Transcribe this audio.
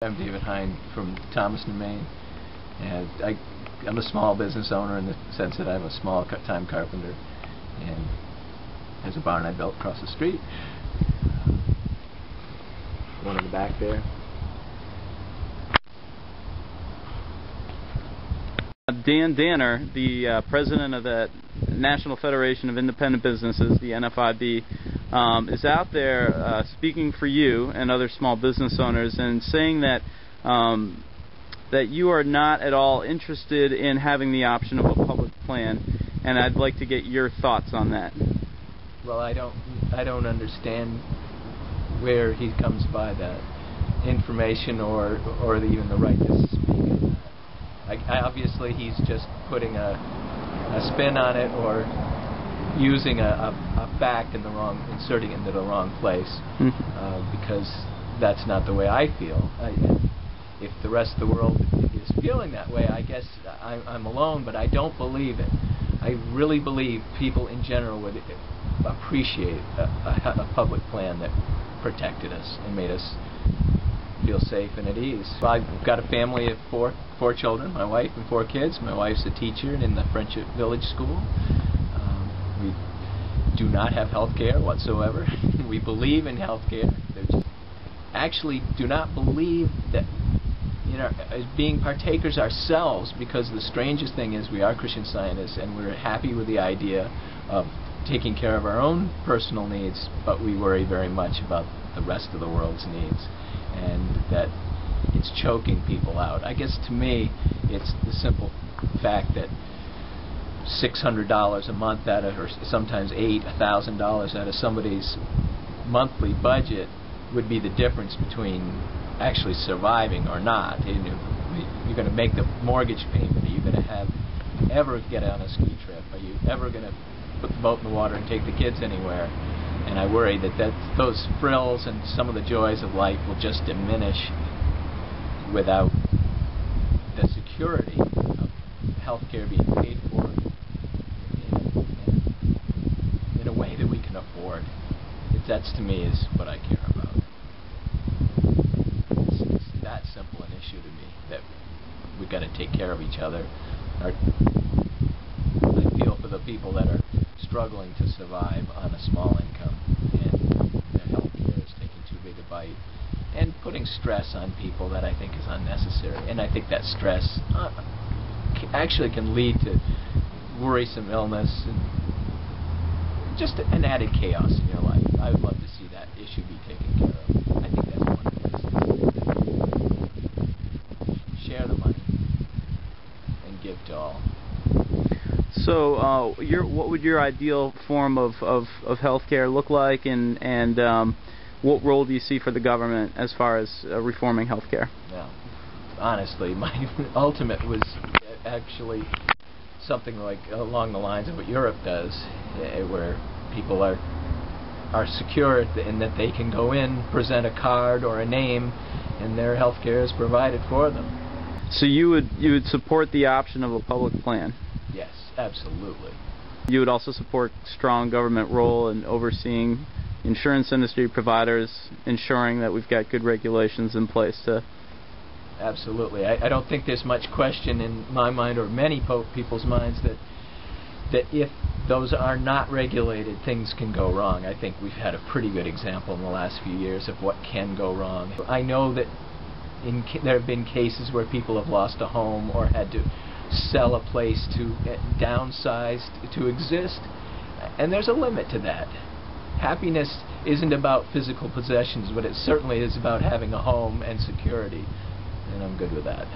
I'm David Hynd from Thomaston, Maine, and I'm a small business owner in the sense that I'm a small-time carpenter, and there's a barn I built across the street. One in the back there. Dan Danner, the president of the National Federation of Independent Businesses, the NFIB, is out there speaking for you and other small business owners and saying that that you are not at all interested in having the option of a public plan, and I'd like to get your thoughts on that. Well, I don't understand where he comes by that information or even the right to speak. Obviously, he's just putting a spin on it or using a fact in the wrong, inserting it into the wrong place, because that's not the way I feel. If the rest of the world is feeling that way, I guess I'm alone, but I don't believe it. I really believe people in general would appreciate a public plan that protected us and made us feel safe and at ease. I've got a family of four children, my wife and 4 kids. My wife's a teacher in the Friendship Village School. We do not have health care whatsoever. We believe in health care. Actually do not believe that, as being partakers ourselves, because the strangest thing is we are Christian Scientists and we're happy with the idea of taking care of our own personal needs, but we worry very much about the rest of the world's needs, and that it's choking people out. I guess to me it's the simple fact that $600 a month out of, or sometimes $1,000 out of somebody's monthly budget would be the difference between actually surviving or not. You're going to make the mortgage payment. Are you going to ever get on a ski trip? Are you ever going to put the boat in the water and take the kids anywhere? And I worry that those frills and some of the joys of life will just diminish without the security of health care being paid for in a way that we can afford. That's, to me, is what I care about. It's that simple an issue to me, that we've got to take care of each other. I feel for the people that are struggling to survive on a small income, and their health care is taking too big a bite and putting stress on people that I think is unnecessary. And I think that stress actually can lead to worrisome illness and just an added chaos in your life. I would love to see that issue be taken care of. I think that's one of the ways. Share the money and give to all. So, what would your ideal form of healthcare look like, and what role do you see for the government as far as reforming healthcare? Well, honestly, my ultimate was actually something like along the lines of what Europe does, where people are secure in that they can go in, present a card or a name, and their health care is provided for them. So you would support the option of a public plan? Yes, absolutely. You would also support strong government role in overseeing insurance industry providers, ensuring that we've got good regulations in place to... Absolutely. I don't think there's much question in my mind or many people's minds that if those are not regulated, things can go wrong. I think we've had a pretty good example in the last few years of what can go wrong. I know that there have been cases where people have lost a home or had to sell a place to downsize to exist, and there's a limit to that. Happiness isn't about physical possessions, but it certainly is about having a home and security. And I'm good with that.